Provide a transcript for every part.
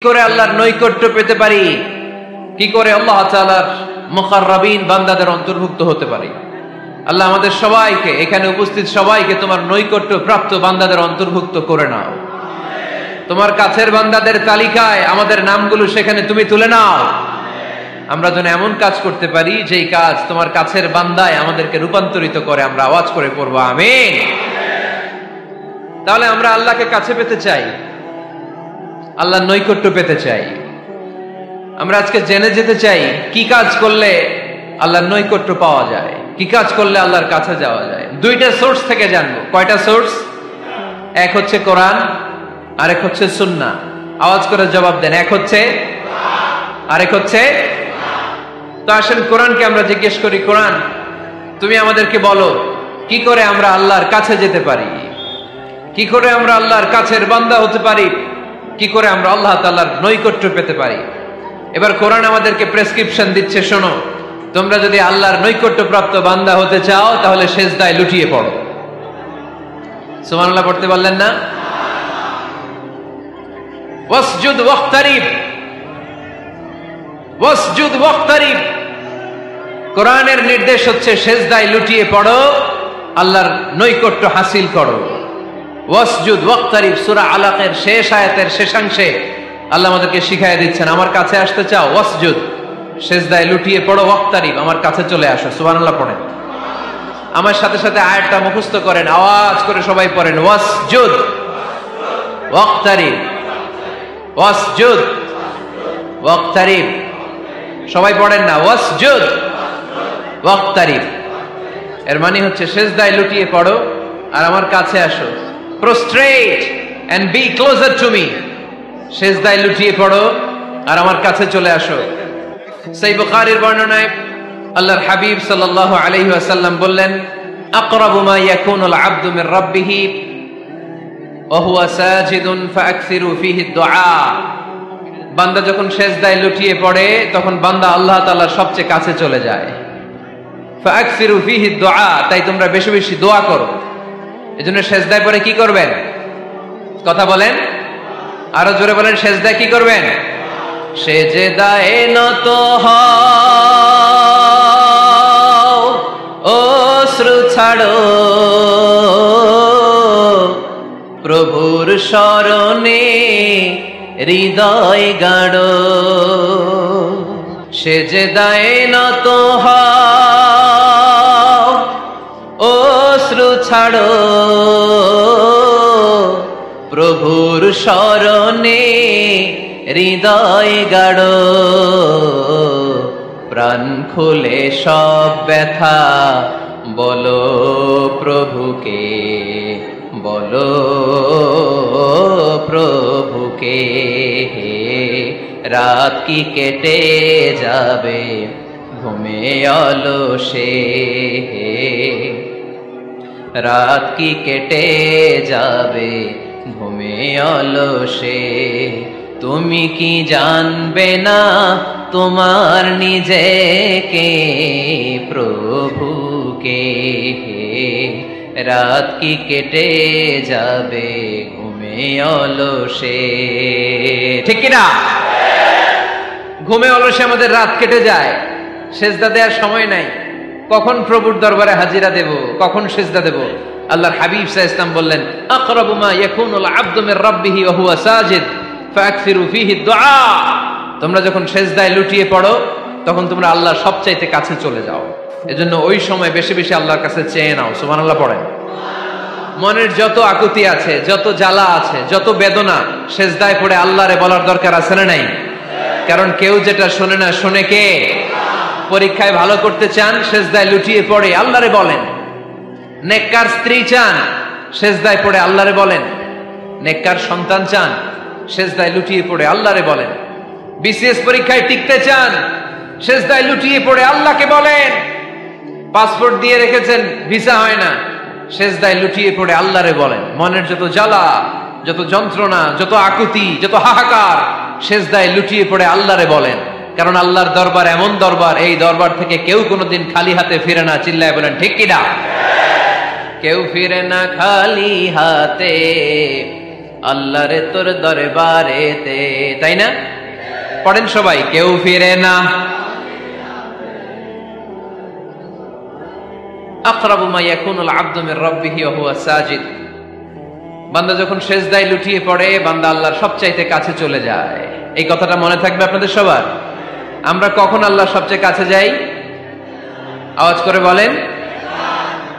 করে আল্লাহর নৈকট্য পেতে পারি, কি করে আল্লাহ তাআলার মুকাররাবিন বান্দাদের অন্তর্ভুক্ত হতে পারি। আল্লাহ আমাদের সবাইকে, এখানে উপস্থিত সবাইকে তোমার নৈকট্য প্রাপ্ত বান্দাদের অন্তর্ভুক্ত করে নাও। তোমার কাছের বান্দাদের তালিকায় আমাদের নামগুলো সেখানে তুমি তুলে নাও। আমরা যেন এমন কাজ করতে পারি যেই কাজ তোমার কাছের বান্দায় আমাদেরকে রূপান্তরিত করে আমরা আওয়াজ করে পড়বো আমিন। তাহলে আমরা আল্লাহকে কাছে পেতে চাই, আল্লাহর নৈকট্য পেতে চাই। আমরা আজকে জেনে যেতে চাই কি কাজ করলে আল্লাহর নৈকট্য পাওয়া যায়, কি কাজ করলে আল্লাহর কাছে যাওয়া যায়। দুইটা সোর্স থেকে জানবো। কয়টা সোর্স? এক হচ্ছে কোরআন, আরেক হচ্ছে সুন্নাহ। আওয়াজ করে জবাব দেন, এক হচ্ছে, আরেক হচ্ছে। তো আসেন কোরআনকে আমরা জিজ্ঞেস করি, কোরআন তুমি আমাদেরকে বলো কি করে আমরা আল্লাহর কাছে যেতে পারি, কি করে আমরা আল্লাহর কাছের বান্দা হতে পারি, কি করে আমরা আল্লাহ তাআলার নৈকট্য পেতে পারি। এবার কোরআন আমাদেরকে প্রেসক্রিপশন দিচ্ছে, শোনো, তোমরা যদি আল্লাহর নৈকট্য প্রাপ্ত বান্দা হতে চাও তাহলে সেজদায় লুটিয়ে পড়ো। সুবহানাল্লাহ পড়তে পারলেন না? ওয়াসজুদ ওয়াক্তারিব, ওয়াসজুদ ওয়াক্তারিব। কোরআনের নির্দেশ হচ্ছে সেজদায় লুটিয়ে পড়ো, আল্লাহর নৈকট্য হাসিল করো। ওয়াসজুদ ওয়াক্তারিব সূরা আলাকের শেষ আয়াতের শেষাংশে আল্লাহ আমাদেরকে শিখাইয়া দিচ্ছেন, আমার কাছে আসতে চাও, ওয়াসজুদ, সেজদায় লুটিয়ে পড়ো, ওয়াক্তারিব, আমার কাছে চলে আসো। সুবহানাল্লাহ পড়েন। আমার সাথে সাথে আয়াতটা মুখস্থ করেন, আওয়াজ করে সবাই পড়েন, ওয়াসজুদ ওয়াক্তারিব, ওয়াসজুদ ওয়াক্তারিব। সবাই পড়েন না, ওয়াসজুদ ওয়াক্তারিব। এর মানে হচ্ছে সেজদায় লুটিয়ে পড়ো আর আমার কাছে আসো। Prostrate and be closer to me. সেজদায় লুটিয়ে পড়ো আর আমার কাছে চলে আসো। সহিহ বুখারীর বর্ণনায় আল্লাহর হাবিব সাল্লাল্লাহু আলাইহি ওয়াসাল্লাম বললেন, আকরাবু মা ইয়াকুনুল আবদু মির রাব্বিহি ওয়া হুয়া সাজিদুন ফাআকসিরু ফীহি দুআ। বান্দা যখন সেজদায় লুটিয়ে পড়ে তখন বান্দা আল্লাহ তাআলার সবচেয়ে কাছে চলে যায়। ফাআকসিরু ফীহি দুআ, তাই তোমরা বেশি বেশি দোয়া করো। এজন্য সেজদায় পড়ে কি করবেন? কথা বলেন, আরো জোরে বলেন, সেজদায় কি করবেন? সেজদায় নত হও, অশ্রু ছাড়ো, প্রভুর শরণে হৃদয় গাড়ো। সেজদায় নত হও, অশ্রু ছাড়ো, প্রভুর শরণে হৃদয় গাড়ো। প্রাণ খুলে সব ব্যথা বলো প্রভুকে, বলো প্রভুকে। রাত কি কেটে যাবে ঘুমে অলসে, রাত কি কেটে যাবে ঘুমে অলসে। তুমি কি জানবে না তোমার নিজেকে, প্রভুকে। রাত কি কেটে যাবে ঘুমে অলসে। ঠিক কিনা? ঘুমে অলসে আমাদের রাত কেটে যায়, সেজদা দেওয়ার সময় নাই। কখন প্রভুর দরবারে হাজিরা দেব, কখন সেজদা দেব? আল্লাহর হাবিব সাল্লাল্লাহু আলাইহি ওয়াসাল্লাম বললেন, আকরাবু মা ইয়াকুনুল আবদু মির রাব্বিহি ওয়া হুয়া সাজিদ ফাআকসিরু ফীহি দুআ। তোমরা যখন সেজদায় লুটিয়ে পড়ো তখন তোমরা আল্লাহর সবচাইতে কাছে চলে যাও। এজন্য ওই সময় বেশি বেশি আল্লাহর কাছে চেয়ে নাও। সুবহানাল্লাহ পড়েন। মনের যত আকুতি আছে, যত জ্বালা আছে, যত বেদনা, সেজদায় পড়ে আল্লাহরে বলার দরকার আছে না নাই? কারণ কেউ যেটা শোনে না, শোনে কে? পরীক্ষায় ভালো করতে চান, সেজদায় লুটিয়ে পড়ে আল্লাহরে বলেন। নেককার স্ত্রী চান, সেজদায় পড়ে আল্লাহরে বলেন। নেককার সন্তান চান, সেজদায় লুটিয়ে পড়ে আল্লাহরে বলেন। বিসিএস পরীক্ষায় টিকতে চান, সেজদায় লুটিয়ে পড়ে আল্লাহকে বলেন। পাসপোর্ট দিয়ে রেখেছেন, ভিসা হয় না, সেজদায় লুটিয়ে পড়ে আল্লাহরে বলেন। মনের যত জ্বালা, যত যন্ত্রণা, যত আকুতি, যত হাহাকার, সেজদায় লুটিয়ে পড়ে আল্লাহরে বলেন। কারণ আল্লাহর দরবার এমন দরবার, এই দরবার থেকে কেউ কোনোদিন খালি হাতে ফিরে না। চিল্লায় বলেন ঠিক কিনা? কেউ ফিরে না খালি হাতে, আল্লাহরে তোর দরবারেতে, তাই না? পড়েন সবাই, কেউ ফিরে না। আকরাবু মা ইয়াকুনুল আবদু মির রাব্বিহি ওয়া হুয়া সাজিদ। বান্দা যখন সিজদায় লুটিয়ে পড়ে, বান্দা আল্লাহর সবচাইতে কাছে চলে যায়। এই কথাটা মনে থাকবে আপনাদের সবার। আমরা কখন আল্লাহর সবচেয়ে কাছে যাই? আওয়াজ করে বলেন,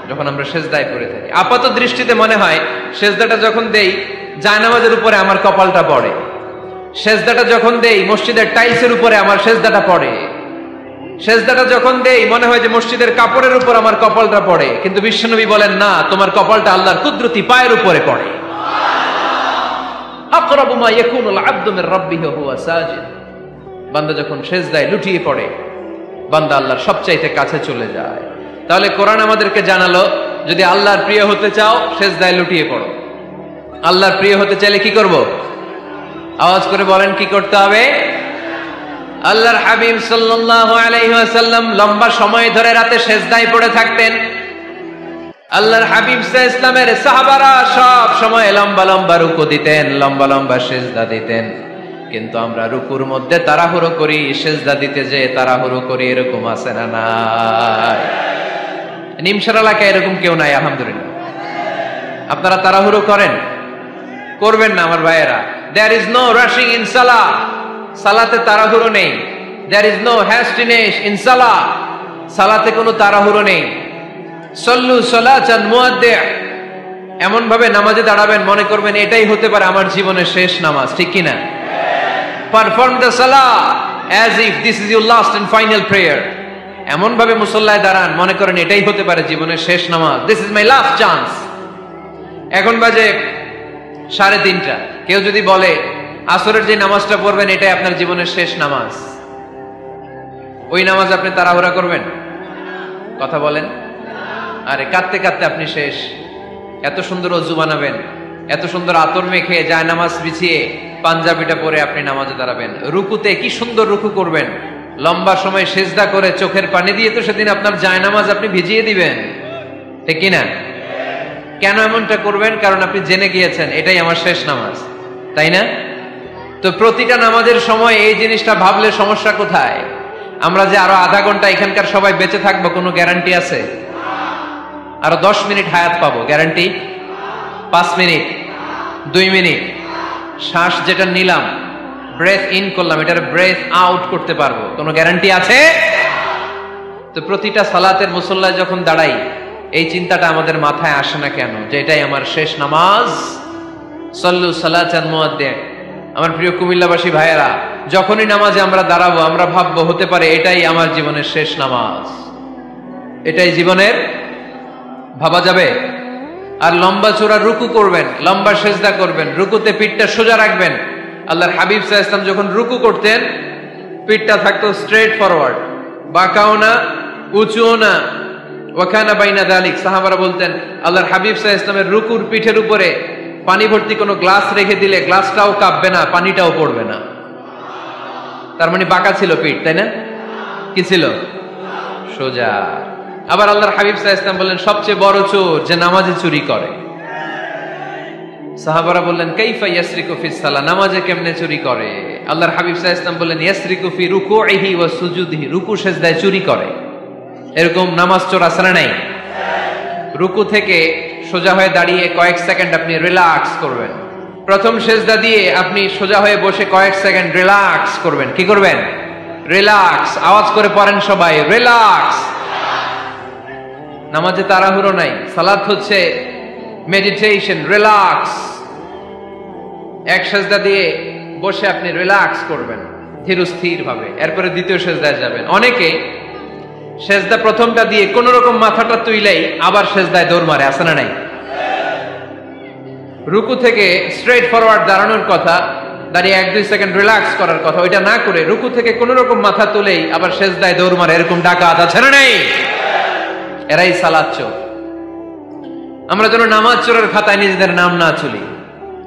যখন আমরা সিজদায় পড়ে থাকি। আপাত দৃষ্টিতে মনে হয় সিজদাটা যখন দেই জায়নামাজের উপরে আমার কপালটা পড়ে, সিজদাটা যখন দেই মসজিদের টাইলসের উপরে আমার সিজদাটা পড়ে, সিজদাটা যখন দেই মনে হয় যে মসজিদের কাপড়ের উপর আমার কপালটা পড়ে। কিন্তু বিশ্বনবী বলেন না, তোমার কপালটা আল্লাহর কুদরতি পায়ের উপরে পড়ে। আকরাবু মা ইয়াকুনুল আবদু মির রাব্বিহি ওয়া হুয়া সাজিদ। বান্দা যখন সিজদায় লুটিয়ে পড়ে, বান্দা আল্লাহর সবচাইতে কাছে চলে যায়। তাহলে কোরআন আমাদেরকে জানালো, যদি আল্লাহর প্রিয় হতে চাও সিজদায় লুটিয়ে পড়ো। আল্লাহর প্রিয় হতে চাইলে কি করব? আওয়াজ করে বলেন, কি করতে হবে? আল্লাহর হাবিব সাল্লাল্লাহু আলাইহি ওয়াসাল্লাম লম্বা সময় ধরে রাতে সিজদায় পড়ে থাকতেন। আল্লাহর হাবিব সাল্লাল্লাহু আলাইহি ওয়াসাল্লামের সাহাবারা সব সময় লম্বা লম্বা রুকু দিতেন, লম্বা লম্বা সিজদা দিতেন। কিন্তু আমরা রুকুর মধ্যে তাড়াহুড়ো করি, সিজদা দিতে যে তাড়াহুড়ো করি, এরকম আছে না নাই? নিমসার এলাকায় এরকম কেউ নাই আলহামদুলিল্লাহ। আপনারা তাড়াহুড়ো করেন? করবেন না আমার ভাইয়েরা। There is no rushing in salah. সালাতে তাড়াহুড়ো নেই। There is no hastiness in salah. সালাতে কোনো তাড়াহুড়ো নেই। সল্লু সালাতান মুআদ্দি'। এমন ভাবে নামাজে দাঁড়াবেন মনে করবেন এটাই হতে পারে আমার জীবনের শেষ নামাজ, ঠিক কি না? Perform the salah as if this is your last and final prayer. এমন ভাবে মুসল্লায় দাঁড়ান মনে করেন এটাই হতে পারে জীবনের শেষ নামাজ। This is my last chance. এখন বাজে 3:30। কেউ যদি বলে আসরের যে নামাজটা পড়বেন এটাই আপনার জীবনের শেষ নামাজ, ওই নামাজ আপনি তাড়াহুড়া করবেন? কথা বলেন। আরে কাঁদতে কাঁদতে আপনি শেষ। এত সুন্দর ওযু বানাবেন, এত সুন্দর আতর মেখে যায় নামাজ বিছিয়ে পাঞ্জাবিটা পরে আপনি নামাজে দাঁড়াবেন। রুকুতে কি সুন্দর রুকু করবেন, লম্বা সময় সিজদা করে চোখের পানি দিয়ে তো সেদিন আপনার জায়নামাজ আপনি ভিজিয়ে দিবেন, ঠিক কি না? কেন এমনটা করবেন? কারণ আপনি জেনে গিয়েছেন এটাই আমার শেষ নামাজ, তাই না? তো প্রতিটা নামাজের সময় এই জিনিসটা ভাবলে সমস্যা কোথায়? আমরা যে আরো আধা ঘন্টা এখানকার সবাই বেঁচে থাকবো কোনো গ্যারান্টি আছে? আরো 10 মিনিট হায়াত পাবো, গ্যারান্টি? 5 মিনিট, 2 মিনিট, শ্বাস যেটা নিলাম, ব্রেথ ইন করলাম, এটার ব্রেথ আউট করতে পারবো, কোনো গ্যারান্টি আছে? তো প্রতিটা সালাতের মুসল্লায় যখন দাঁড়াই এই চিন্তাটা আমাদের মাথায় আসে না কেন যে এটাই আমার শেষ নামাজ? সল্লু সালাতান মুআদ্দি'। আমার প্রিয় কুমিল্লাবাসী ভাইয়েরা, যখনই নামাজে আমরা দাঁড়াবো আমরা ভাববো হতে পারে এটাই আমার জীবনের শেষ নামাজ। এটাই জীবনের, ভাবা যাবে? আর লম্বা চূড়া রুকু করবেন, লম্বা সিজদা করবেন, রুকুতে পিঠটা সোজা রাখবেন। আল্লাহর হাবিব সাল্লাল্লাহু আলাইহি ওয়াসাল্লাম যখন রুকু করতেন পিঠটা থাকতো স্ট্রেট ফরওয়ার্ড, বাঁকাও না উঁচুও না। ওয়াকানা বাইনা যালিক। সাহাবারা বলতেন আল্লাহর হাবিব সাল্লাল্লাহু আলাইহি ওয়াসাল্লামের রুকুর পিঠের উপরে পানি ভর্তি কোনো গ্লাস রেখে দিলে গ্লাসটাও কাঁপবে না, পানিটাও পড়বে না। তার মানে বাঁকা ছিল পিঠ, তাই না? কি ছিল? সোজা। আবার আল্লাহর হাবিব সাল্লাল্লাহু আলাইহি ওয়াসাল্লাম বললেন সবচেয়ে বড় চোর যে নামাজে চুরি করে। সাহাবারা বললেন কাইফা ইয়াসরিকু ফিস সালাহ, নামাজে কেমনে চুরি করে? আল্লাহর হাবিব সাল্লাল্লাহু আলাইহি ওয়াসাল্লাম বললেন ইয়াসরিকু ফি রুকুইহি ওয়া সুজুদিহি, রুকু সিজদায় চুরি করে। এরকম নামাজ চোর আছে না নাই? রুকু থেকে সোজা হয়ে দাঁড়িয়ে কয়েক সেকেন্ড আপনি রিল্যাক্স করবেন। প্রথম সিজদা দিয়ে আপনি সোজা হয়ে বসে কয়েক সেকেন্ড রিল্যাক্স করবেন। কি করবেন? রিল্যাক্স। আওয়াজ করে পড়েন সবাই, রিল্যাক্স। নামাজে তাড়াহুড়ো নাই, সালাত হচ্ছে মেডিটেশন, রিল্যাক্স। এক সিজদা দিয়ে বসে আপনি রিল্যাক্স করবেন ধীর স্থির ভাবে, এরপরে দ্বিতীয় সিজদায় যাবেন। অনেকে সিজদা প্রথমটা দিয়ে কোন রকম মাথাটা তুইলেই আবার সিজদায় দৌড় মারে, আছে না নাই? রুকু থেকে স্ট্রেট ফরওয়ার্ড দাঁড়ানোর কথা, দাঁড়িয়ে 1-2 সেকেন্ড রিল্যাক্স করার কথা, ওইটা না করে রুকু থেকে কোন রকম মাথা তুলেই আবার সিজদায় দৌড় মারে, এরকম ডাকাত আছে না নাই? এরাই সালাত চোর। আমরা যেন নামাজ চোরের খাতায় নিজেদের নাম না তুলি,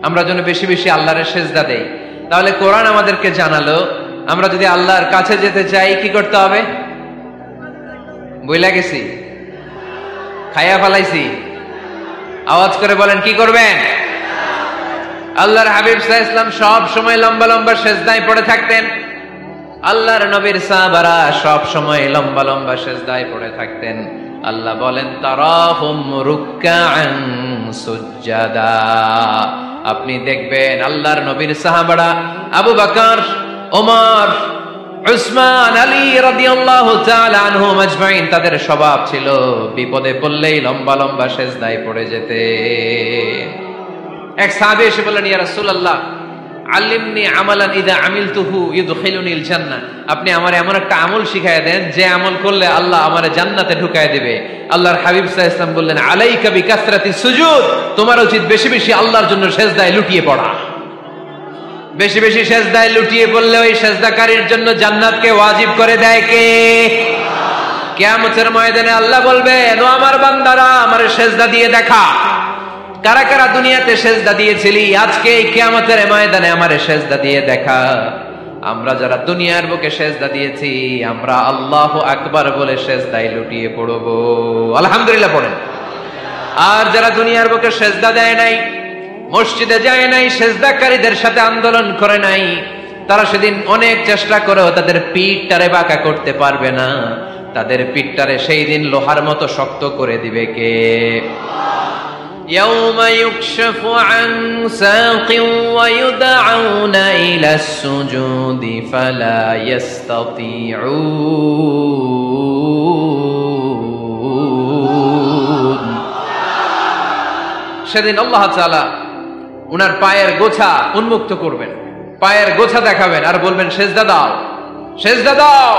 আমরা যেন বেশি বেশি আল্লাহর সিজদা দেই। তাহলে কোরআন আমাদেরকে জানালো আমরা যদি আল্লাহর কাছে যেতে চাই কি করতে হবে? বইলা গেছি, খাইয়া ফেলাইছি। আওয়াজ করে বলেন কি করবেন? আল্লাহর হাবিব সাল্লাল্লাহু আলাইহি ওয়াসাল্লাম সব সময় লম্বা লম্বা সিজদায় পড়ে থাকতেন। আল্লাহর নবীর সাহাবারা সব সময় লম্বা লম্বা সিজদায় পড়ে থাকতেন। আল্লাহ বলেন তারাহুম রুকআন সুজদা। আপনি দেখবেন আল্লাহর নবীর সাহাবারা আবু বকর, ওমর, উসমান, আলী রাদিয়াল্লাহু তাআলা আনহুম আজমাইন, তাদের স্বভাব ছিল বিপদে পড়লেই লম্বা লম্বা সিজদায় পড়ে যেতে। এক সাহাবী এসে বললেন, ইয়া রাসূলুল্লাহ আল্লিমনি আমালান ইযা আমিলতুহু ইউদখিলুনিল জান্নাহ। আপনি আমারে এমন একটা আমল শিখায় দেন যে আমল করলে আল্লাহ আমারে জান্নাতে ঢুকায় দিবে। আল্লাহর হাবিব সাল্লাল্লাহু আলাইহি ওয়াসাল্লাম বললেন, আলাইকা বিকাসরাতিস সুজুদ। তোমার উচিত বেশি বেশি আল্লাহর জন্য সিজদায় লুটিয়ে পড়া। বেশি বেশি সিজদায় লুটিয়ে পড়লে ওই সিজদাকারীর জন্য জান্নাতকে ওয়াজিব করে দেয় কে? কিয়ামতের ময়দানে আল্লাহ বলবেন, ও আমার বান্দারা আমারে সিজদা দিয়ে দেখা। কারা কারা দুনিয়াতে সিজদা দিয়েছিলি, আজকে এই কিয়ামতের ময়দানে আমারে সিজদা দিয়ে দেখা। আমরা যারা দুনিয়ার বুকে সিজদা দিয়েছি, আমরা আল্লাহু আকবার বলে সিজদায় লুটিয়ে পড়ব। আলহামদুলিল্লাহ পড়েন। আর যারা দুনিয়ার বুকে সিজদা দেয় নাই, মসজিদে যায় নাই, সিজদাকারীদের সাথে আন্দোলন করে নাই, তারা সেদিন অনেক চেষ্টা করেও তাদের পিঠটারে বাঁকা করতে পারবে না। তাদের পিঠটারে সেই দিন লোহার মতো শক্ত করে দিবে কে? يوم يكشف عن ساق ويدعون إلى السجود فلا يستطيعون। সেদিন আল্লাহ তাআলা উনার পায়ের গোছা উন্মুক্ত করবেন, পায়ের গোছা দেখাবেন আর বলবেন, সিজদা দাও, সিজদা দাও।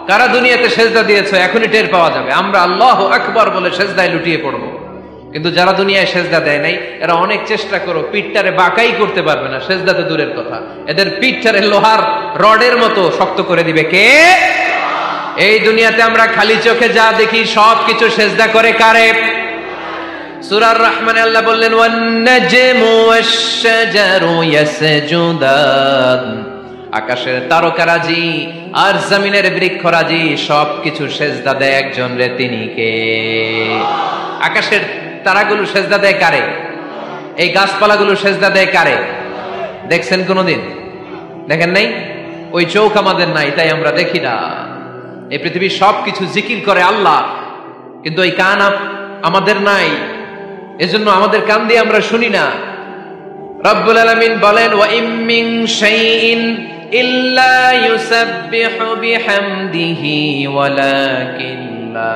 কারা দুনিয়াতে সিজদা দিয়েছো এখনই টের পাওয়া যাবে। আমরা আল্লাহু আকবার বলে সিজদায় লুটিয়ে পড়বো। কিন্তু যারা দুনিয়ায় সিজদা দেয় নাই, এরা অনেক চেষ্টা করো পিঠটারে বাঁকাই করতে পারবে না। সিজদা তো দূরের কথা, এদের পিঠটারে লোহার রডের মতো শক্ত করে দিবে কে? এই দুনিয়াতে আমরা খালি চোখে যা দেখি সবকিছু সিজদা করে কারে? সূরা আর-রহমানে আল্লাহ বললেন, ওয়ান নাজমু ওয়াশ-শাজারু ইয়াসজুদান। আকাশের তারকারাজি আর জমিনের বৃক্ষরাজি সবকিছু সিজদা দেয় একজন রে, তিনি কে? আকাশের তারাগুলো সিজদা দেয় কারে? এই গাছপালাগুলো সিজদা দেয় কারে? দেখছেন কোনদিন? দেখেন নাই? ওই চোখ আমাদের নাই, তাই আমরা দেখি না। এই পৃথিবীর সবকিছু জিকির করে আল্লাহ, কিন্তু এই কান আমাদের নাই, এজন্য আমাদের কান দিয়ে আমরা শুনি না। রব্বুল আলামিন বলেন, ওয়া ইম মিন শাইইন ইল্লা ইউসাব্বিহু বিহামদিহি ওয়ালাকিন লা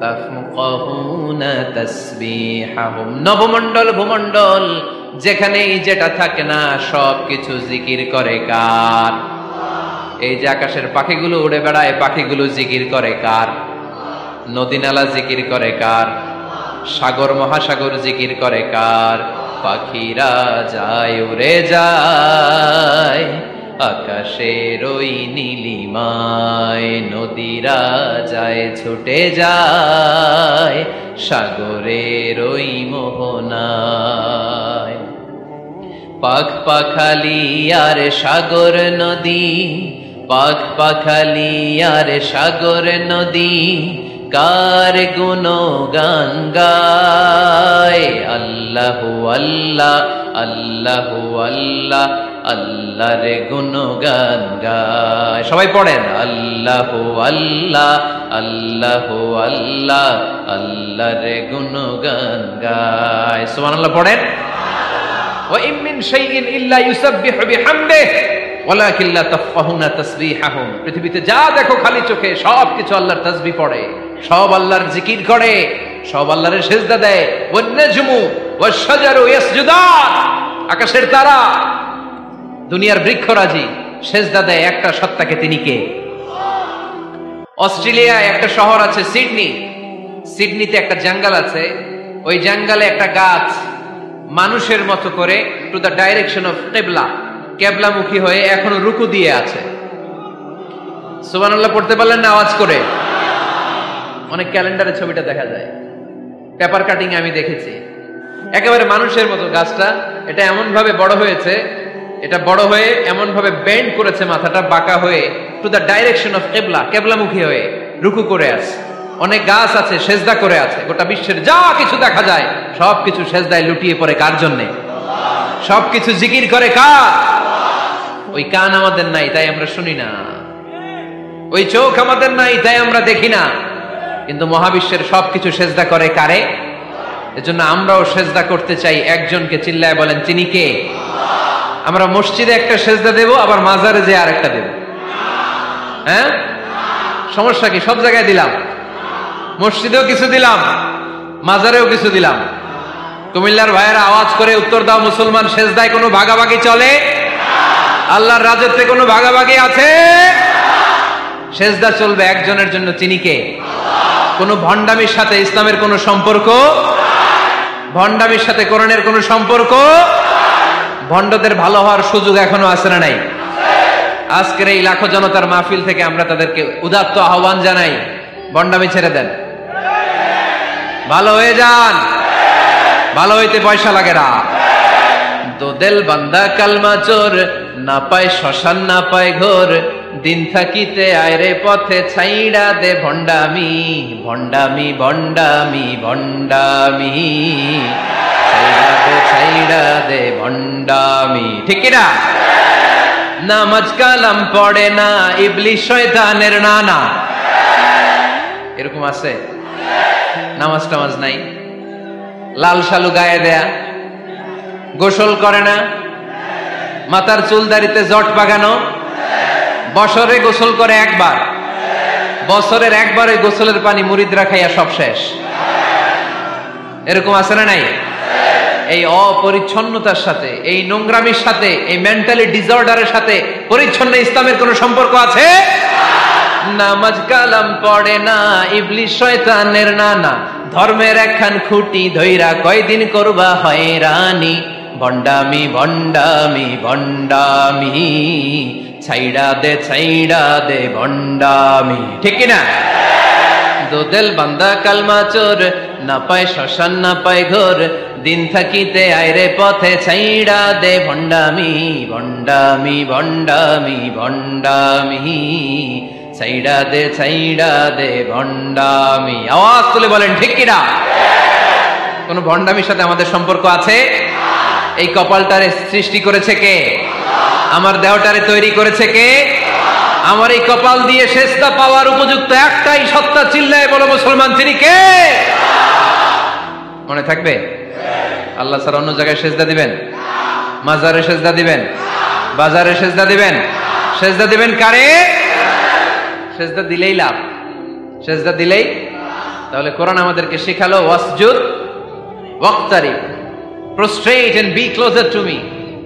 তাফকাহুনা তাসবিহাহুম। নবমণ্ডল ভূমণ্ডল যেখানেই যেটা থাকে না সবকিছু জিকির করে কার? এই যে আকাশের পাখিগুলো উড়ে বেড়ায়, পাখিগুলো জিকির করে কার? নদী নালা জিকির করে কার? সাগর মহাসাগর জিকির করে কার? পাখিরা যায় উড়ে যায় আকাশের ওই নীলিমায়, নদীরা যায় ছুটে যায় সাগরের ওই মোহনায়। পাখ পাখালি আর সাগর নদী, পাখ পাখালি আর সাগর নদী কার গুণগান গায়? আল্লাহু আল্লাহ, আল্লাহু আল্লাহ, আল্লাহর গুণগান গায়। সবাই পড়েন, আল্লাহু আল্লাহ, আল্লাহু আল্লাহ, আল্লাহর গুণগান গায়। সুবহানাল্লাহ পড়েন। ওয়া ইম মিন শাইইন ইল্লা ইউসাব্বিহু বিহামদিহি ওয়ালাকিন লা তাফকাহুনা তাসবিহাহুম। পৃথিবীতে যা দেখো খালি চোখে সবকিছু আল্লাহর তাসবিহ পড়ে, সব আল্লাহর জিকির করে, সব আল্লাহর সিজদা দেয়। ওয়ান নাজমু ওয়াশ-শাজারু ইয়াসজুদান। আকাশের তারা, দুনিয়ার বৃক্ষরাজি সিজদা দেয় একটা সত্তাকে, তিনি কে? অস্ট্রেলিয়ায় একটা শহর আছে সিডনি, সিডনিতে একটা জঙ্গল আছে। ওই জঙ্গলে একটা গাছ মানুষের মতো করে টু দ্য ডাইরেকশন অফ কিবলা, কিবলামুখী হয়ে এখনো রুকু দিয়ে আছে। সুবহানাল্লাহ পড়তে পারলেন না আওয়াজ করে? অনেক ক্যালেন্ডারে ছবিটা দেখা যায়, পেপার কাটিং আমি দেখেছি। একেবারে মানুষের মতো গাছটা, এটা এমন ভাবে বড় হয়েছে, এটা বড় হয়ে এমন ভাবে বেন্ড করেছে, মাথাটা বাঁকা হয়ে টু দ্য ডাইরেকশন অফ কিবলা, কিবলামুখী হয়ে রুকু করে আছে। অনেক গাছ আছে সেজদা করে আছে। গোটা বিশ্বের যা কিছু দেখা যায় সবকিছু সেজদায় লুটিয়ে পড়ে কার জন্যে? সবকিছু জিকির করে কার? ওই কান আমাদের নাই তাই আমরা শুনি না, ওই চোখ আমাদের নাই তাই আমরা দেখি না, কিন্তু মহাবিশ্বের সবকিছু সেজদা করে কারে? এজন্য আমরাও সেজদা করতে চাই একজনকে। চিল্লায় বলেন তিনি কে? আমরা মসজিদে একটা সেজদা দেব, আবার মাজারে যে আরেকটা দেব। হ্যাঁ, সমস্যা কি? সব জায়গায় দিলাম, মসজিদেও কিছু দিলাম, মাজারেও কিছু দিলাম। কুমিল্লার ভাইয়েরা আওয়াজ করে উত্তর দাও, মুসলমান সেজদায় কোনো ভাগাভাগি চলে? আল্লাহর রাজত্বে কোনো ভাগাভাগি আছে? সেজদা চলবে একজনের জন্য, তিনি কে? কোন ভণ্ডামির সাথে ইসলামের কোন সম্পর্ক, ভণ্ডামির সাথে কোরআনের কোন সম্পর্ক। ভণ্ডদের ভালো হওয়ার সুযোগ এখনো আছে না নাই? আজকের এই লাখো জনতার মাহফিল থেকে আমরা তাদেরকে উদাত্ত আহ্বান জানাই, ভণ্ডামি ছেড়ে দেন, ভালো হয়ে যান। ভালো হইতে পয়সা লাগে না। দোদেল বান্দা কালমা চোর, না পায় শ্মশান না পায় ঘোর, দিন থাকিতে আয়রে পথে ছাইড়া দে ভণ্ডামি, ভণ্ডামি ভণ্ডামি ভণ্ডামি, ছাইড়া দে ছাইড়া দে ভণ্ডামি। ঠিক কিনা? নামাজ কালাম পড়ে না, ইবলিশ শয়তানের নানা। এরকম আছে? নামাজ টামাজ নাই, লাল শালু গায়ে দেয়া, গোসল করে না, মাথার চুল দাড়িতে জট পাকানো, বছরে গোসল করে একবার, বছরের একবার ওই গোসলের পানি মুরিদরা খাইয়া সব শেষ। এরকম আছে না নাই? এই অপরিচ্ছন্নতার সাথে, এই নোংরামির সাথে, এই মেন্টালি ডিসঅর্ডারের সাথে পরিচ্ছন্ন ইসলামের কোন সম্পর্ক আছে? নামাজ কালাম পড়ে না, ইবলিশ শয়তানের নানা, ধর্মের একখান খুঁটি ধইরা কয়দিন করবা হয়রানি, ভণ্ডামি ভণ্ডামি ভণ্ডামি, ছাইড়া দে ভণ্ডামি। ঠিক কিনা? দোদেল বান্দা কালমা চোর, না পায় শ্মশান না পায় ঘোর, দিন থাকিতে আয়রে পথে ছাইড়া দে ভণ্ডামি, ভণ্ডামি ভণ্ডামি ভণ্ডামি, ছাইড়া দে ভণ্ডামি। আওয়াজ তুলে বলেন ঠিক কিনা? কোন ভণ্ডামির সাথে আমাদের সম্পর্ক আছে? এই কপালটারে সৃষ্টি করেছে কে? আমার দেহটারে তৈরি করেছে কে? আমার এই কপাল দিয়ে সেজদা পাওয়ার উপযুক্ত একটাই সত্তা, চিল্লায় বলো মুসলমান, তিনি কে? মনে থাকবে? আল্লাহ ছাড়া অন্য জায়গায় সেজদা দিবেন? মাজারে সেজদা দিবেন? বাজারে সেজদা দিবেন? সেজদা দিবেন কারে? সেজদা দিলেই লাভ, সেজদা দিলেই। তাহলে কোরআন আমাদেরকে শেখালো ওয়াসজুদ ওয়াক্তারিব, prostrate and be closer to me।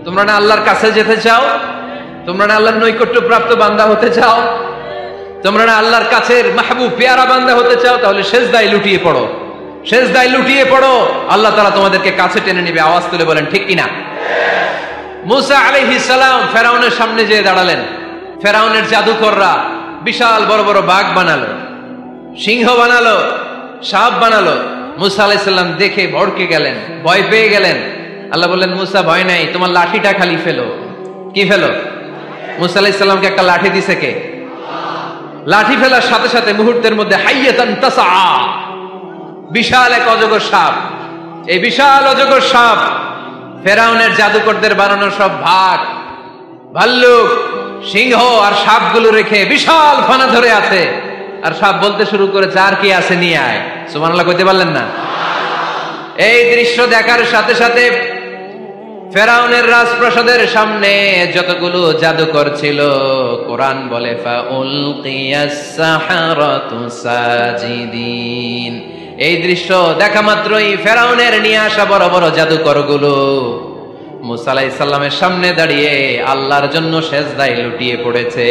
তোমরা না আল্লাহর কাছে যেতে চাও? তোমরা না আল্লাহর নৈকট্য প্রাপ্ত বান্দা হতে চাও? তোমরা না আল্লাহর কাছের মাহবুব পেয়ারা বান্দা হতে চাও? তাহলে সেজদায় লুটিয়ে পড়ো, সেজদায় লুটিয়ে পড়ো, আল্লাহ তাআলা তোমাদেরকে কাছে টেনে নেবে। আওয়াজ তুলে বলেন ঠিক কিনা? মুসা আলাইহিস সালাম ফেরাউনের সামনে যেয়ে দাঁড়ালেন। ফেরাউনের জাদুকররা বিশাল বড় বড় বাঘ বানালো, সিংহ বানালো, সাপ বানালো। মুসা আলাইহিস সালাম দেখে ভড়কে গেলেন, ভয় পেয়ে গেলেন। আল্লাহ বললেন, মুসা ভয় নাই, তোমার লাঠিটা খালি ফেলো। কি ফেলো? মুসা আলাইহিস সালামকে একটা লাঠি দিছে কে? লাঠি ফেলার সাথে সাথে মুহূর্তের মধ্যে হাইয়াতান তাসআ, বিশাল এক অজগর সাপ। এই বিশাল অজগর সাপ ফেরাউনের জাদুকরদের বানানো সব ভাগ, ভাল্লুক, সিংহ আর সাপগুলো রেখে বিশাল ফানা ধরে আছে। আর সাপ বলতে শুরু করেছে, আর কি আছে নিয়ে আয়। সুবহানাল্লাহ কইতে পারলেন না? এই দৃশ্য দেখার সাথে সাথে ফেরাউনের রাজপ্রাসাদের সামনে যতগুলো জাদুকর ছিল, কোরআন বলে ফাউলকিয়াস সাহারাতু সাজিদিন। এই দৃশ্য দেখা মাত্রই ফেরাউনের নিয়ে আসা বড় বড় জাদুকরগুলো মুসা আলাইহিস সালামের সামনে দাঁড়িয়ে আল্লাহর জন্য সেজদায় লুটিয়ে পড়েছে।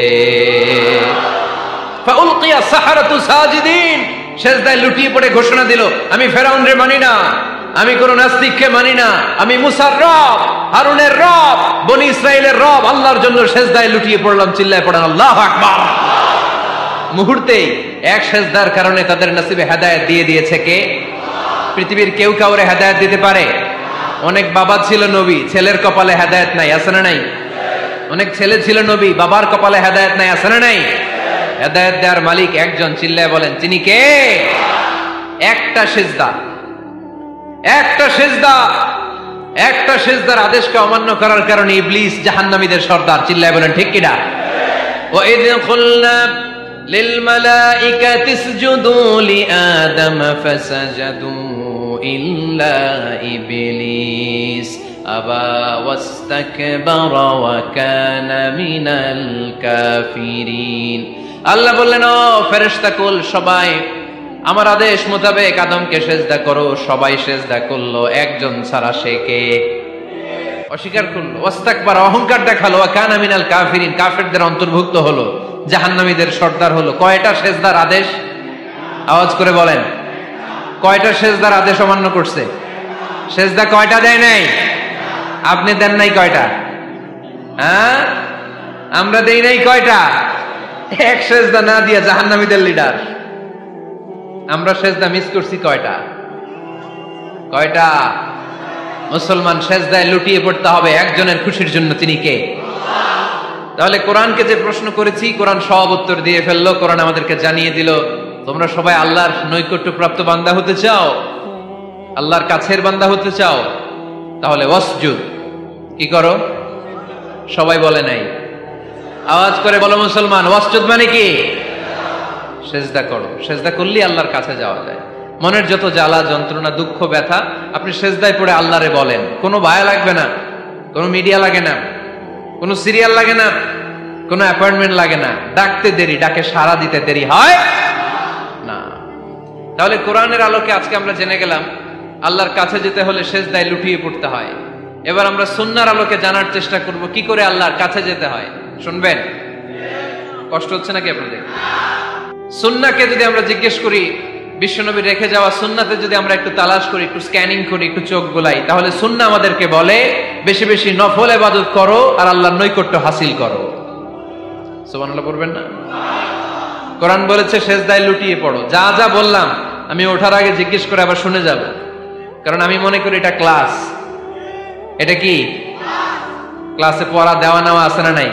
ফাউলকিয়াস সাহারাতু সাজিদিন, সেজদায় লুটিয়ে পড়ে ঘোষণা দিল, আমি ফেরাউনরে মানি না, আমি কোন নাস্তিককে মানি না, আমি মুসার রব, হারুনের রব, বনি ইসরাইলের রব, আল্লাহর জন্য সেজদায় লুটিয়ে পড়লাম। চিল্লায় পড়েন আল্লাহু আকবার। মুহূর্তেই এক সেজদার কারণে তাদের নসিবে হেদায়েত দিয়ে দিয়েছে কে? পৃথিবীর কেউ কাউরে হেদায়েত দিতে পারে? অনেক বাবা ছিল নবী, ছেলের কপালে হেদায়েত নাই, আছে না নাই? অনেক ছেলে ছিল নবী, বাবার কপালে হেদায়েত নাই, আছে না নাই? হেদায়েত দেওয়ার মালিক একজন, চিল্লায় বলেন তিনি কে? একটা সেজদা, একটা সেজদা একটা সিজদার আদেশকে অমান্য করার কারণে ইবলিস জাহান্নামীদের সর্দার। চিল্লায় বলেন ঠিক কিনা? ওয়া ইয কুলনা লিল মালাইকাতি ইসজুদু লিআদম ফাসাজাদু ইল্লা ইবলিস আবা ওয়াস্তাকবারা ওয়া কানা মিনাল কাফিরিন। আল্লাহ বললেন, ও ফেরেশতাকুল সবাই আমার আদেশ মোতাবেক আদমকে সেজদা করো। সবাই সেজদা করলো, একজন ছাড়া, সে কে? অস্বীকার করলো, ওয়াস্তাকবারা, অহংকার দেখালো, ওয়া কানা মিনাল কাফিরিন, কাফেরদের অন্তর্ভুক্ত হলো, জাহান্নামীদের সর্দার হলো। কয়টা সেজদার আদেশ? আওয়াজ করে বলেন, কয়টা সেজদার আদেশ অমান্য করছে? সেজদা কয়টা দেয় নাই? আপনি দেন নাই কয়টা? হ্যাঁ, আমরা দেই নাই কয়টা? এক সেজদা না দিয়া জাহান্নামীদের লিডার। আমরা সেজদা মিস করছি কয়টা? কয়টা? মুসলমান সেজদায় লুটিয়ে পড়তে হবে একজনের খুশির জন্য, তিনি কে? তাহলে কোরআনকে যে প্রশ্ন করেছি, কোরআন সব উত্তর দিয়ে ফেললো। কোরআন আমাদেরকে জানিয়ে দিল, তোমরা সবাই আল্লাহর নৈকট্য প্রাপ্ত বান্দা হতে চাও, আল্লাহর কাছের বান্দা হতে চাও, তাহলে ওয়াসজুদ, কি করো? সবাই বলে নাই, আওয়াজ করে বলো মুসলমান, ওয়াসজুদ মানে কি? সেজদা করো। সেজদা করলে আল্লাহর কাছে যাওয়া যায়। মনের যত জ্বালা যন্ত্রণা দুঃখ ব্যথা আপনি সেজদায় পড়ে আল্লাহরে বলেন। কোনো ভায়া লাগবে না, কোনো মিডিয়া লাগে না, কোনো সিরিয়াল লাগে না, কোনো অ্যাপয়েন্টমেন্ট লাগে না, ডাকতে দেরি, ডাকে সাড়া দিতে দেরি হয় না। তাহলে কোরআনের আলোকে আজকে আমরা জেনে গেলাম আল্লাহর কাছে যেতে হলে সেজদায় লুটিয়ে পড়তে হয়। এবার আমরা সুন্নাহর আলোকে জানার চেষ্টা করব কি করে আল্লাহর কাছে যেতে হয়। শুনবেন? কষ্ট হচ্ছে নাকি আপনাদের? সুন্নাহকে যদি আমরা জিজ্ঞেস করি, বিশ্বনবী রেখে যাওয়া সুন্নাতে যদি আমরা একটু তালাশ করি, একটু স্ক্যানিং করি, একটু চোখ গোলাই, তাহলে সুন্নাহ আমাদেরকে বলে বেশি বেশি নফল ইবাদত করো আর আল্লাহর নৈকট্য হাসিল করো। সুবহানাল্লাহ পড়বেন না? কোরআন বলেছে সেজদায় লুটিয়ে পড়ো। যা যা বললাম আমি ওঠার আগে জিজ্ঞেস করে আবার শুনে যাব, কারণ আমি মনে করি এটা ক্লাস। এটা কি ক্লাসে পড়া দেওয়া নেওয়া আছে না নাই?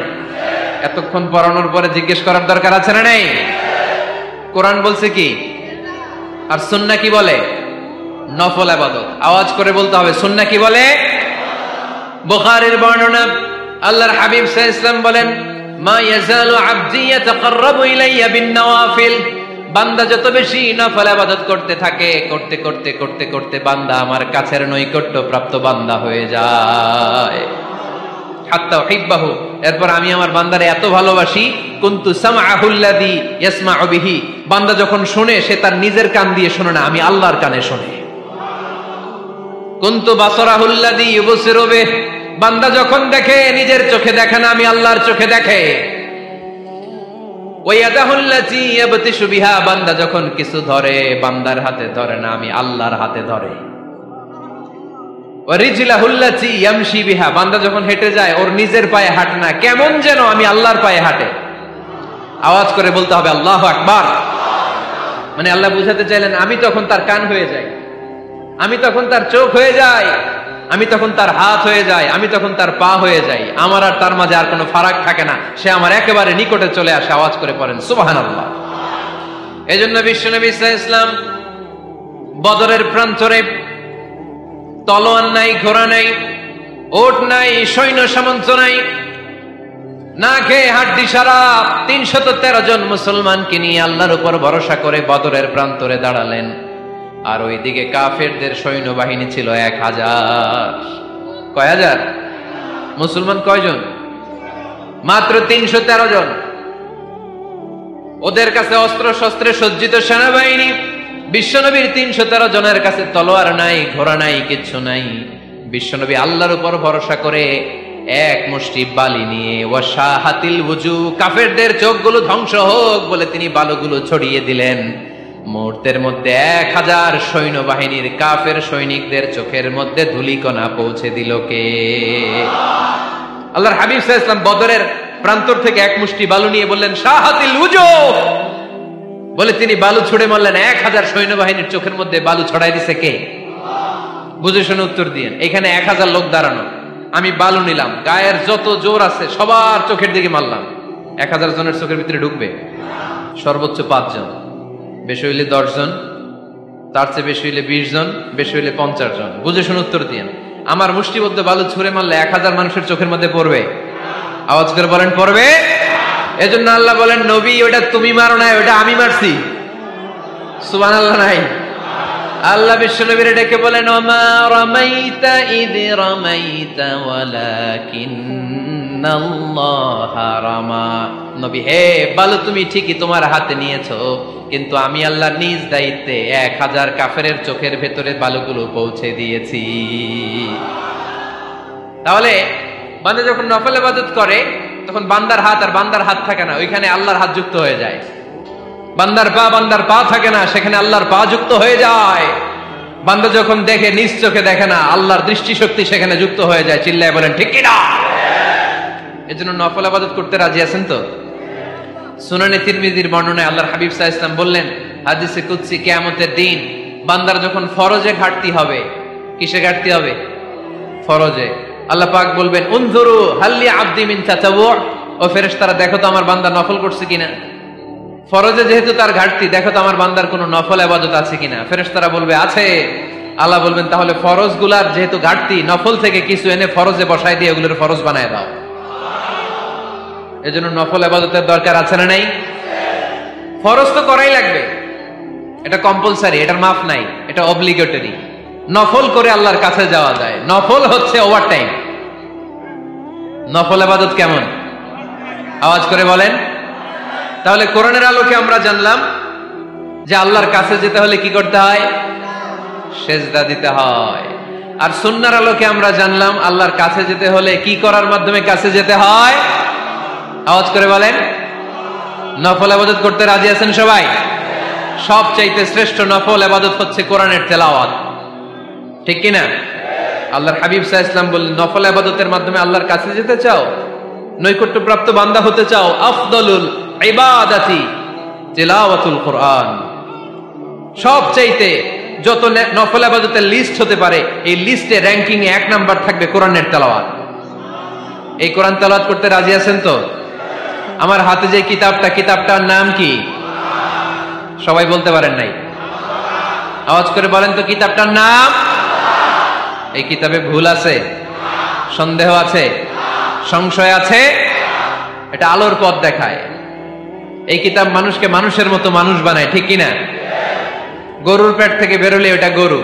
এতক্ষণ পড়ানোর পরে জিজ্ঞেস করার দরকার আছে না নাই? কোরআন বলছে কি আর সুন্নাহ কি বলে? নফল ইবাদত। আওয়াজ করে বলতে হবে, সুন্নাহ কি বলে? বুখারীর বর্ণনা, আল্লাহর হাবিব সাল্লাল্লাহু আলাইহি ওয়াসাল্লাম বলেন, মা ইয়াজালু আবদি ইয়াতাকাররাবু ইলাইয়া বিন-নওয়াফিল, বান্দা যত বেশি নফল ইবাদত করতে থাকে, করতে করতে করতে করতে বান্দা আমার কাছের নৈকট্য প্রাপ্ত বান্দা হয়ে যায়। হাত্তা উহিব্বাহু, এরপর আমি আমার বান্দারে এত ভালোবাসি, কুনতু সামআহুল্লাযী ইয়াসমাউ বিহি, বান্দা যখন শুনে সে তার নিজের কান দিয়ে শুনে না, আমি আল্লাহর কানে শুনে। কুনতু বাসারাহুল্লাযী ইউবসিরু বিহি, বান্দা যখন দেখে নিজের চোখে দেখে না, আমি আল্লাহর চোখে দেখে। ওয়া ইয়াদাহুল্লাতী ইয়াবতিশু বিহা, বান্দা যখন কিছু ধরে বান্দার হাতে ধরে না, আমি আল্লাহর হাতে ধরে। ওয়া রিজলাহুল্লাতী ইয়ামশি বিহা, বান্দা যখন হেঁটে যায় ওর নিজের পায়ে হাঁটে না, কেমন যেন আমি আল্লাহর পায়ে হাঁটে। আওয়াজ করে বলতে হবে আল্লাহু আকবার। মানে আল্লাহ বুঝাতে চাইলেন আমি তখন তার কান হয়ে যাই, আমি তখন তার চোখ হয়ে যাই, আমি তখন তার হাত হয়ে যাই, আমি তখন তার পা হয়ে যাই। আমার আর তার মাঝে আর কোনো ফারাক থাকে না, সে আমার একেবারে নিকটে চলে আসে। আওয়াজ করে পড়েন সুবহানাল্লাহ। এজন্য বিশ্বনবী সাল্লাল্লাহু আলাইহি ওয়াসাল্লাম বদরের প্রান্তরে তলোয়ার নাই, ঘোড়া নাই, ওট নাই, সৈন্য সামন্ত নাই, না খেয়ে হাড্ডি সারা 313 জন মুসলমানকে নিয়ে আল্লাহর উপর ভরসা করে বদরের প্রান্তরে দাঁড়ালেন। আর ওইদিকে কাফেরদের সৈন্যবাহিনী ছিল 1000। কয় হাজার? মুসলমান কয়জন? মাত্র 313 জন। ওদের কাছে অস্ত্র শস্ত্রে সজ্জিত সেনাবাহিনী। বিশ্বনবীর 313 জনের কাছে তলোয়ার নাই, ঘোড়া নাই, কিচ্ছু নাই। বিশ্বনবী আল্লাহর উপর ভরসা করে এক মুষ্টি বালি নিয়ে, ওয়াশাহাতিল ওযু, কাফেরদের চোখগুলো ধ্বংস হোক বলে তিনি বালুগুলো ছড়িয়ে দিলেন। মুহূর্তের মধ্যে 1000 সৈন্যবাহিনীর কাফের সৈনিকদের চোখের মধ্যে ধূলিকণা পৌঁছে দিল কে? আল্লাহর হাবিব সাল্লাল্লাহু আলাইহি ওয়াসাল্লাম বদরের প্রান্তর থেকে এক মুষ্টি বালু নিয়ে বললেন শাহাতিল ওযু, বলে তিনি বালু ছুড়ে মারলেন। 1000 সৈন্যবাহিনীর চোখের মধ্যে বালু ছড়াই দিছে কে? বুঝে শুনে উত্তর দিয়েন। এখানে 1000 লোক দাঁড়ানো, আমি বালু নিলাম, গায়ের যত জোর আছে সবার চোখের দিকে মারলাম। 1000 জনের চোখের ভিতরে ঢুকবে? সর্বোচ্চ 5 জন, বেশি হইলে 10 জন, তার চেয়ে বেশি হইলে 20 জন, বেশি হইলে 50 জন। বুঝে শুনে উত্তর দিয়েন। আমার মুষ্টিবদ্ধ বালু ছুঁড়ে মারলে 1000 মানুষের চোখের মধ্যে পড়বে? আওয়াজ করে বলেন পড়বে। এজন্য আল্লাহ বলেন, নবী ওটা তুমি মারো না, ওটা আমি মারছি। সুবহানাল্লাহ নাই? আল্লাহ বিশ্বনবীরে ডেকে বলেন, ওমা রামাইতা ইদ রামাইতা ওয়ালাকিন্নাল্লাহা রামা। নবী হে, বালু তুমি ঠিকই তোমার হাতে নিয়েছো, কিন্তু আমি আল্লাহ নিজ দায়িত্বে 1000 কাফেরের চোখের ভেতরে বালুগুলো পৌঁছে দিয়েছি। তাহলে বান্দা যখন নফল ইবাদত করে তখন বান্দার হাত আর বান্দার হাত থাকে না, ওইখানে আল্লাহর হাত যুক্ত হয়ে যায়। বান্দার পা থাকে না, সেখানে আল্লাহর পা যুক্ত হয়ে যায়। বান্দা যখন দেখে নিজ চোখে দেখে না, আল্লাহর দৃষ্টিশক্তি সেখানে যুক্ত হয়ে যায়। চিল্লায় বলেন ঠিক কিনা? এজন্য নফল ইবাদত করতে রাজি আছেন তো? সুনানে তিরমিজির বর্ণনায় আল্লাহর হাবিব সাল্লাল্লাহু আলাইহি ওয়াসাল্লাম বললেন, হাদিসে কুদসি, কিয়ামতের দিন বান্দার যখন ফরজে ঘাটতি হবে, কিসে ঘাটতি হবে? ফরজে। আল্লাহ পাক বলবেন, উনজুরু হাল্লি আবদি মিন তাতাওয়ু, ও ফেরেশতারা দেখো তো আমার বান্দা নফল করছে কিনা। ফরজে যেহেতু তার ঘাটতি, দেখো তো আমার বান্দার কোনো নফল ইবাদত আছে কিনা। ফেরেশতারা বলবে আছে। আল্লাহ বলবেন, তাহলে ফরজগুলার যেহেতু ঘাটতি, নফল থেকে কিছু এনে ফরজে বসায় দিয়ে ওগুলোর ফরজ বানায় দাও। এজন্য নফল ইবাদতের দরকার আছে না নাই? ফরজ তো করাই লাগবে, এটা কম্পালসারি, এটার মাফ নাই, এটা অব্লিগেটরি। নফল করে আল্লাহর কাছে যাওয়া যায়। নফল হচ্ছে ওভারটাইম। নফল ইবাদত কেমন? আওয়াজ করে বলেন। তাহলে কোরআনের আলোকে আমরা জানলাম যে আল্লাহর কাছে যেতে হলে কি করতে হয়? সেজদা দিতে হয়। আর সুন্নাহর আলোকে আমরা জানলাম আল্লাহর কাছে যেতে হলে কি করার মাধ্যমে কাছে যেতে হয়? আওয়াজ করে বলেন। নফল ইবাদত করতে রাজি আছেন সবাই? সবচাইতে শ্রেষ্ঠ নফল ইবাদত হচ্ছে কোরআনের তেলাওয়াত, ঠিক কিনা? আল্লাহর হাবিব সাল্লাল্লাহু আলাইহি ওয়াসাল্লাম বললেন, নফল ইবাদতের মাধ্যমে আল্লাহর কাছে যেতে চাও, নৈকট্যপ্রাপ্ত বান্দা হতে চাও, আফদলুল ইবাদাতি তিলাওয়াতুল কোরআন। সবচাইতে যত নফল ইবাদতের লিস্ট হতে পারে, এই লিস্টে র‍্যাঙ্কিং এ 1 নাম্বার থাকবে কোরআনের তেলাওয়াত। এই কোরআন তেলাওয়াত করতে রাজি আছেন তো? আমার হাতে যে কিতাবটার নাম কি? সবাই বলতে পারেন নাই? আওয়াজ করে বলেন তো, কিতাবটার নাম? এই কিতাবে ভুল আছে? সন্দেহ আছে? সংশয় আছে? এটা আলোর পথ দেখায়। এই কিতাব মানুষকে মানুষের মতো মানুষ বানায়, ঠিক কিনা? গরুর পেট থেকে বেরোলে ওটা গরু,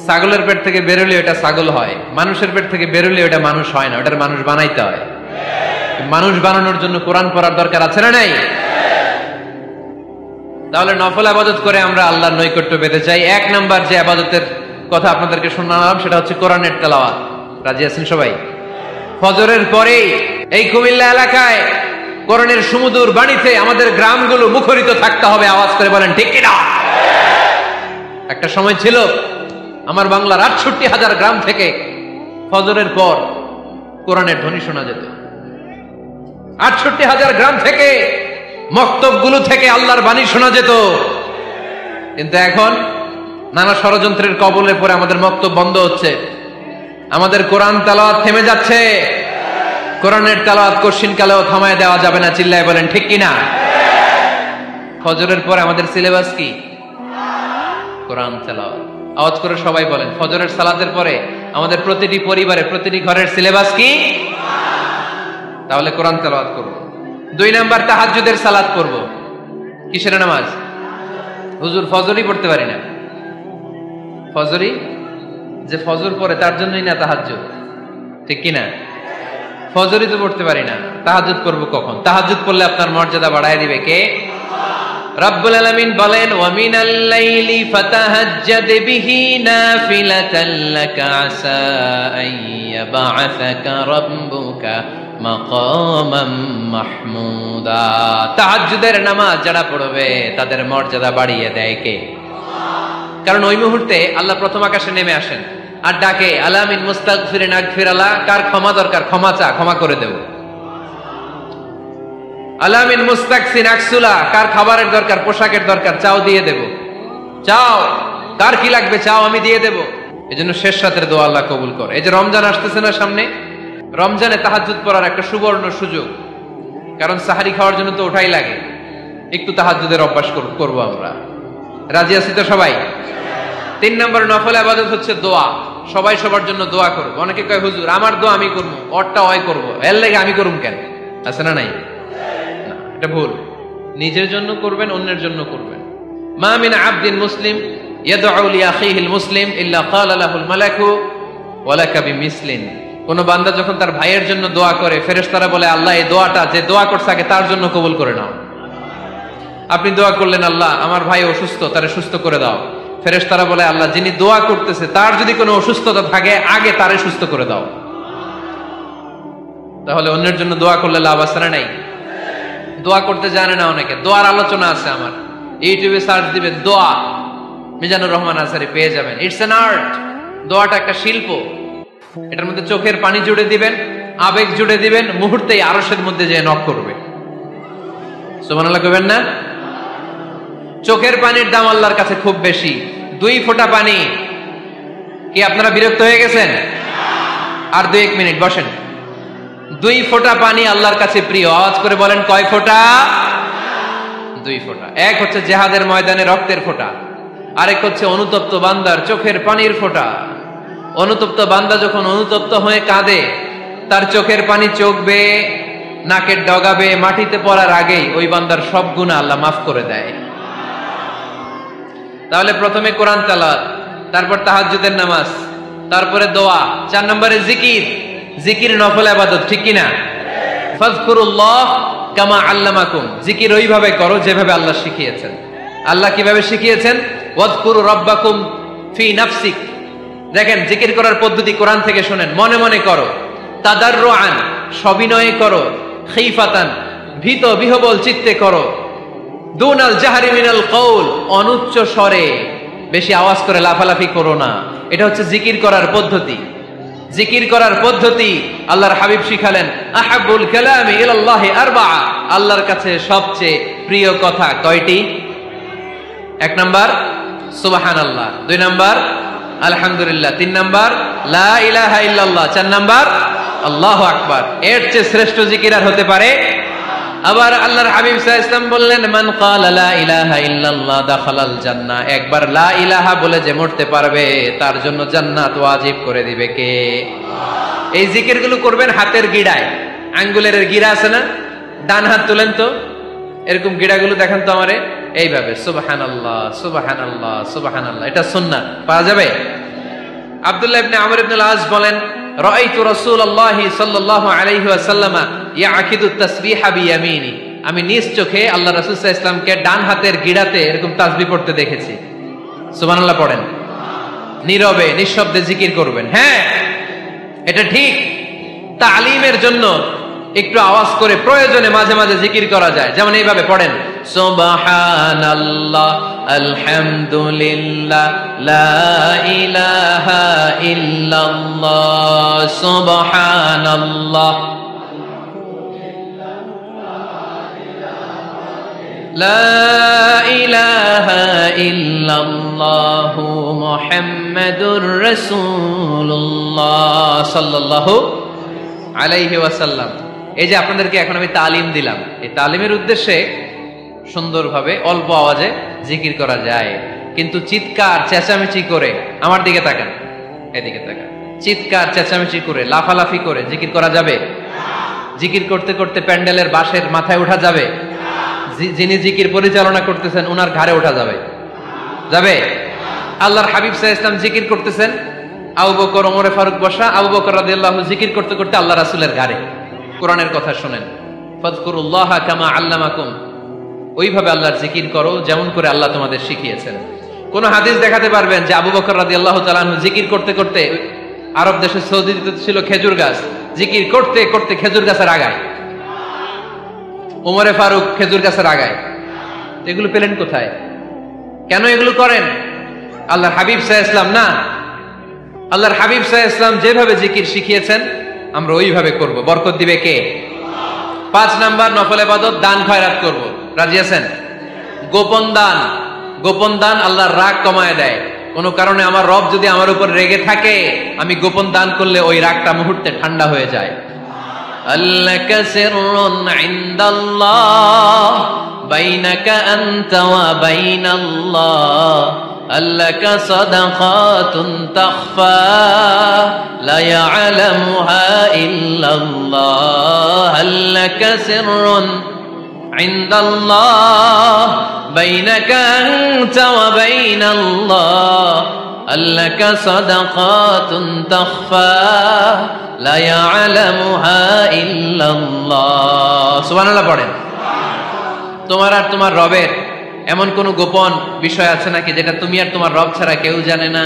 ছাগলের পেট থেকে বেরোলে ওটা ছাগল হয়, মানুষের পেট থেকে বেরোলে ওটা মানুষ হয় না, ওটার মানুষ বানাইতে হয়। মানুষ বানানোর জন্য কোরআন পড়ার দরকার আছে না নাই? তাহলে নফল ইবাদত করে আমরা আল্লাহর নৈকট্য পেতে চাই। 1 নাম্বার যে ইবাদতের কথা আপনাদেরকে শোনালাম সেটা হচ্ছে কোরআনের তেলাওয়াত। রাজি আছেন সবাই? ফজরের পরেই এই কুমিল্লা এলাকায় কোরআনের সুমধুর বাণীতে আমাদের গ্রামগুলো মুখরিত থাকতে হবে। আওয়াজ করে বলেন ঠিক কিনা? একটা সময় ছিল আমার বাংলার ৬৮,০০০ গ্রাম থেকে ফজরের পর কোরআনের ধ্বনি শোনা যেত। ৬৮,০০০ গ্রাম থেকে, মক্তবগুলো থেকে আল্লাহর বাণী শোনা যেত। কিন্তু এখন নানা ষড়যন্ত্রের কবলে পড়ে আমাদের মক্তব বন্ধ হচ্ছে, আমাদের কোরআন তেলাওয়াত থেমে যাচ্ছে। কোরআনের তেলাওয়াত কশিনকালেও থামায় দেওয়া যাবে না। চিল্লায় বলেন ঠিক কিনা? ফজরের পরে আমাদের সিলেবাস কি? কোরআন তেলাওয়াত। আওয়াজ করে সবাই বলেন, ফজরের সালাতের পরে আমাদের প্রতিটি পরিবারে, প্রতিটি ঘরের সিলেবাস কি? তাহলে কোরআন তেলাওয়াত করব। 2 নাম্বার, তাহাজ্জুদের সালাত করব। কিসের নামাজ? হুজুর ফজরই পড়তে পারি না। ফজরই যে ফজর পড়ে তার জন্যই না তাহাজ্জুদ, ঠিক কিনা? ফজরই তো পড়তে পারি না, তাহাজ্জুদ করব কখন? তাহাজ্জুদ পড়লে আপনার মর্যাদা বাড়ায় দিবে কে? রব্বুল আলামিন বলেন, ওয়া মিনাল লাইলি ফাতাহাজ্জাদ বিহি নাফিলাতান লাকা আসা আইয়াবআসাকা রাব্বুকা মাকামাম মাহমুদা। তাহাজ্জুদের নামাজ যারা পড়বে তাদের মর্যাদা বাড়িয়ে দেয় কে? কারণ ওই মুহূর্তে আল্লাহ প্রথম আকাশে নেমে আসেন আর ডাকে, আলা মিন মুস্তাগফিরিন আগফিরাল্লাহ, কার ক্ষমা দরকার ক্ষমা চা, ক্ষমা করে দেব। আলা মিন মুস্তাকসিন আকসুলা, কার খাবারের দরকার, পোশাকের দরকার, চাও দিয়ে দেব। চাও, কার কি লাগবে চাও, আমি দিয়ে দেব। এজন্য শেষ রাতের দোয়া আল্লাহ কবুল করে। এই যে রমজান আসতেছে না সামনে, রমজানে তাহাজ্জুদ পড়ার একটা সুবর্ণ সুযোগ। কারণ সাহারি খাওয়ার জন্য তো ওঠাই লাগে, একটু তাহাজ্জুদের অভ্যাস করব আমরা। রাজি আছি তো সবাই? 3 নম্বর নফল ইবাদত হচ্ছে দোয়া। সবাই সবার জন্য দোয়া করবো। অনেকে কয় হুজুর আমার দোয়া আমি করবো, ওরটা ওই করবো, এর লেগে আমি করুম কেন? আছে না নাই? না, এটা ভুল। নিজের জন্য করবেন, অন্যের জন্য করবেন। মা মিন আবদিন মুসলিম ইয়াদউ লি আখিহিল মুসলিম ইল্লা ক্বালা লাহুল মালাকু ওয়া লাকা বিমিসলিন। কোন বান্দা যখন তার ভাইয়ের জন্য দোয়া করে, ফেরেশতারা বলে আল্লাহ এই দোয়াটা যে দোয়া করছে আগে তার জন্য কবুল করে নাও। আপনি দোয়া করলেন আল্লাহ আমার ভাই অসুস্থ, তারে সুস্থ করে দাও। ফেরেশতারা বলে আল্লাহ যিনি দোয়া করতেছে তার যদি কোনো অসুস্থতা থাকে আগে তারে সুস্থ করে দাও। তাহলে অন্যের জন্য দোয়া করলে লাভ আছে না নাই? দোয়া করতে জানে না অনেকে, দোয়ার আলোচনা আছে আমার, ইউটিউবে সার্চ দিবেন দোয়া, মিজানুর রহমান আসারি পেয়ে যাবেন। It's an art. দোয়াটা একটা শিল্প। এটার মধ্যে চোখের পানি জুড়ে দিবেন, আবেগ জুড়ে দিবেন, মুহূর্তেই আরশের মধ্যে যে নক করবে। সুবহানাল্লাহ কইবেন না? চোখের পানির দাম আল্লাহর কাছে খুব বেশি। 2 ফোঁটা পানি। কি আপনারা বিরক্ত হয়ে গেছেন? আর 2-1 মিনিট বসেন। 2 ফোঁটা পানি আল্লাহর কাছে প্রিয়। আওয়াজ করে বলেন কয় ফোঁটা? 2 ফোঁটা। এক হচ্ছে জিহাদের ময়দানে রক্তের ফোঁটা, আরেক হচ্ছে অনুতপ্ত বান্দার চোখের পানির ফোঁটা। অনুতপ্ত বান্দা যখন অনুতপ্ত হয়ে কাঁদে, তার চোখের পানি চোখ বেয়ে নাকের ডগা বেয়ে মাটিতে পড়ার আগেই ওই বান্দার সব গুনাহ আল্লাহ মাফ করে দেয়। তাহলে প্রথমে কোরআন তেলাওয়াত, তারপর তাহাজ্জুদের নামাজ, তারপরে দোয়া, 4 নম্বরে জিকির। জিকির নফল ইবাদত, ঠিক কি না? ফাযকুরুল্লাহ কামা আল্লামাকুম। জিকির ওইভাবে করো যেভাবে আল্লাহ শিখিয়েছেন। আল্লাহ কিভাবে শিখিয়েছেন? ওয়াযকুরু রাব্বাকুম ফি নাফসিক। দেখেন জিকির করার পদ্ধতি কোরআন থেকে শুনেন। মনে মনে করো, তাদাররুআন সবিনয়ে করো, খিফাতান ভীত বিহবল চিত্তে করো, দুনাল জাহরি মিনাল কওল অনুচ্চ স্বরে, বেশি আওয়াজ করে লাফালাফি করো না। এটা হচ্ছে জিকির করার পদ্ধতি। জিকির করার পদ্ধতি আল্লাহর হাবিব শিখালেন, আহাব্বুল কালামি ইলাল্লাহি আরবাআ। আল্লাহর কাছে সবচেয়ে প্রিয় কথা কয়টি? 1 নাম্বার সুবহানাল্লাহ, 2 নাম্বার আলহামদুলিল্লাহ, 3 নাম্বার লা ইলাহা ইল্লাল্লাহ, 4 নাম্বার আল্লাহু আকবার। এর চেয়ে শ্রেষ্ঠ জিকির আর হতে পারে? আবার আল্লাহর হাবিব সাল্লাল্লাহু আলাইহি ওয়াসাল্লাম বললেন, মান ক্বালা লা ইলাহা ইল্লাল্লাহ দাখালাল জান্নাহ। একবার লা ইলাহা বলে যে মরতে পারবে তার জন্য জান্নাত ওয়াজিব করে দিবে কে? এই জিকিরগুলো করবেন হাতের গিড়ায়। আঙ্গুলের গিড়া আছে না? ডান হাত তুলেন তো, এরকম গিড়াগুলো দেখেন তো আমারে, এইভাবে সুবহানাল্লাহ সুবহানাল্লাহ সুবহানাল্লাহ। এটা সুন্নাহ, পাওয়া যাবে? আব্দুল্লাহ ইবনে আমর ইবনে আল-আস বলেন, রাআইতু রাসূলুল্লাহ সাল্লাল্লাহু আলাইহি ওয়াসাল্লাম ইয়াকিদু তাসবিহা বিয়ামিনি। আমি নিজ চোখে আল্লাহ রাসূল সাল্লাল্লাহু আলাইহি ওয়াসাল্লামকে ডান হাতের গিড়াতে এরকম তাসবিহ পড়তে দেখেছি। সুবহানাল্লাহ পড়েন। নীরবে নিঃশব্দে জিকির করবেন। হ্যাঁ, এটা ঠিক। তালিমের জন্য একটু আওয়াজ করে প্রয়োজনে মাঝে মাঝে জিকির করা যায়। যেমন এইভাবে পড়েন, সুবহানাল্লাহ আলহামদুলিল্লাহ লা ইলাহা ইল্লাল্লাহ সুবহানাল্লাহ লা ইলাহা ইল্লাল্লাহ মুহাম্মাদুর রাসূলুল্লাহ সাল্লাল্লাহু আলাইহি ওয়াসাল্লাম। এই যে আপনাদেরকে এখন আমি তালিম দিলাম, এই তালিমের উদ্দেশ্যে সুন্দরভাবে অল্প আওয়াজে জিকির করা যায়, কিন্তু চিৎকার চেঁচামেচি করে, আমার দিকে তাকান, এদিকে তাকান, চিৎকার চেঁচামেচি করে লাফালাফি করে জিকির করা যাবে? জিকির করতে করতে প্যান্ডেলের বাঁশের মাথায় ওঠা যাবে? যিনি জিকির পরিচালনা করতেছেন ওনার ঘাড়ে ওঠা যাবে? যাবে? আল্লাহর হাবিব সাল্লাল্লাহু আলাইহি ওয়াসাল্লাম জিকির করতেছেন, আবু বকর ওমরে ফারুক বসা, আবু বকর রাদিয়াল্লাহু জিকির করতে করতে আল্লাহ রাসূলের ঘাড়ে। কোরআনের কথা শুনেন, ফাযকুরুল্লাহ কামা আল্লামাকুম। ওইভাবে আল্লাহর জিকির করো যেমন করে আল্লাহ তোমাদের শিখিয়েছেন। কোন হাদিস দেখাতে পারবেন যে আবু বকর রাদিয়াল্লাহু তাআলা আনহু জিকির করতে করতে, আরব দেশে সৌদিতে ছিল খেজুর গাছ, জিকির করতে করতে খেজুর গাছের আগায়, ওমরে ফারুক খেজুর গাছের আগায়। এগুলো পেলেন কোথায়? কেন এগুলো করেন? আল্লাহর হাবিব সাল্লাল্লাহু আলাইহি ওয়াসাল্লাম না, আল্লাহর হাবিব সাল্লাল্লাহু আলাইহি ওয়াসাল্লাম যেভাবে জিকির শিখিয়েছেন আমরা ওইভাবে করব। বরকত দিবে কে? 5 নাম্বার নফল ইবাদত, দান খয়রাত করব। রাজি আছেন? গোপন দান। গোপন দান আল্লাহর রাগ কমায় দেয়। কোন কারণে আমার রব যদি আমার উপর রেগে থাকে, আমি গোপন দান করলে ওই রাগটা মুহূর্তে ঠান্ডা হয়ে যায়। আল্লাকা সিররুন ইনদাল্লাহ বাইনাকা আনতা ওয়া বাইনাল্লাহ আল্লাকা সাদাকাতুন তাখফা লা ইয়ালামুহা ইল্লাল্লাহ আল্লাকা সিররুন ইনদাল্লাহ বাইনাকা আনতা ওয়া বাইনাল্লাহ আল্লাকা সাদাকাতুন তাখফা লা ইয়ালামুহা ইল্লাল্লাহ। সুবহানাল্লাহ পড়েন। তোমার আর তোমার রবের এমন কোন গোপন বিষয় আছে নাকি যেটা তুমি আর তোমার রব ছাড়া কেউ জানে না?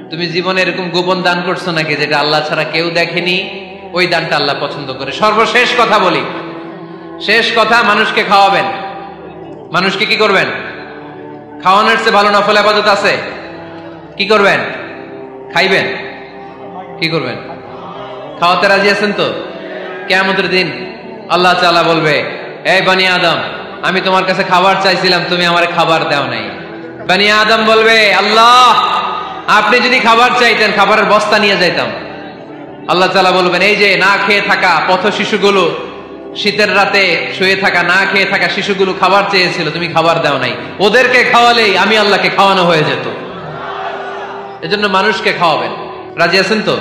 তুমি জীবনে এরকম গোপন দান করছো নাকি যেটা আল্লাহ ছাড়া কেউ দেখেনি? ওই দানটা আল্লাহ পছন্দ করে। সর্বশেষ কথা বলি, শেষ কথা, মানুষকে খাওয়াবেন। মানুষকে কি করবেন? খাওয়ানোর চেয়ে ভালো নফল ইবাদত আছে? কি করবেন? খাইবেন। কি করবেন? খাওয়াতে রাজি আছেন তো? কিয়ামতের দিন আল্লাহ তাআলা বলবে, এই বনি আদম, আমি তোমার কাছে খাবার চাইছিলাম, তুমি আমারে খাবার দাও নাই। বনি আদম বলবে, আল্লাহ আপনি যদি খাবার চাইতেন খাবারের বস্তা নিয়ে যাইতাম। আল্লাহ তাআলা বলবেন, এই যে না খেয়ে থাকা পথ শিশুগুলো, শীতের রাতে শুয়ে থাকা না খেয়ে থাকা শিশুগুলো খাবার চেয়েছিল, তুমি খাবার দাও নাই। ওদেরকে খাওয়ালেই আমি আল্লাহকে খাওয়ানো হয়ে যেত। এজন্য মানুষকে খাওয়াবেন। রাজি আছেন তো?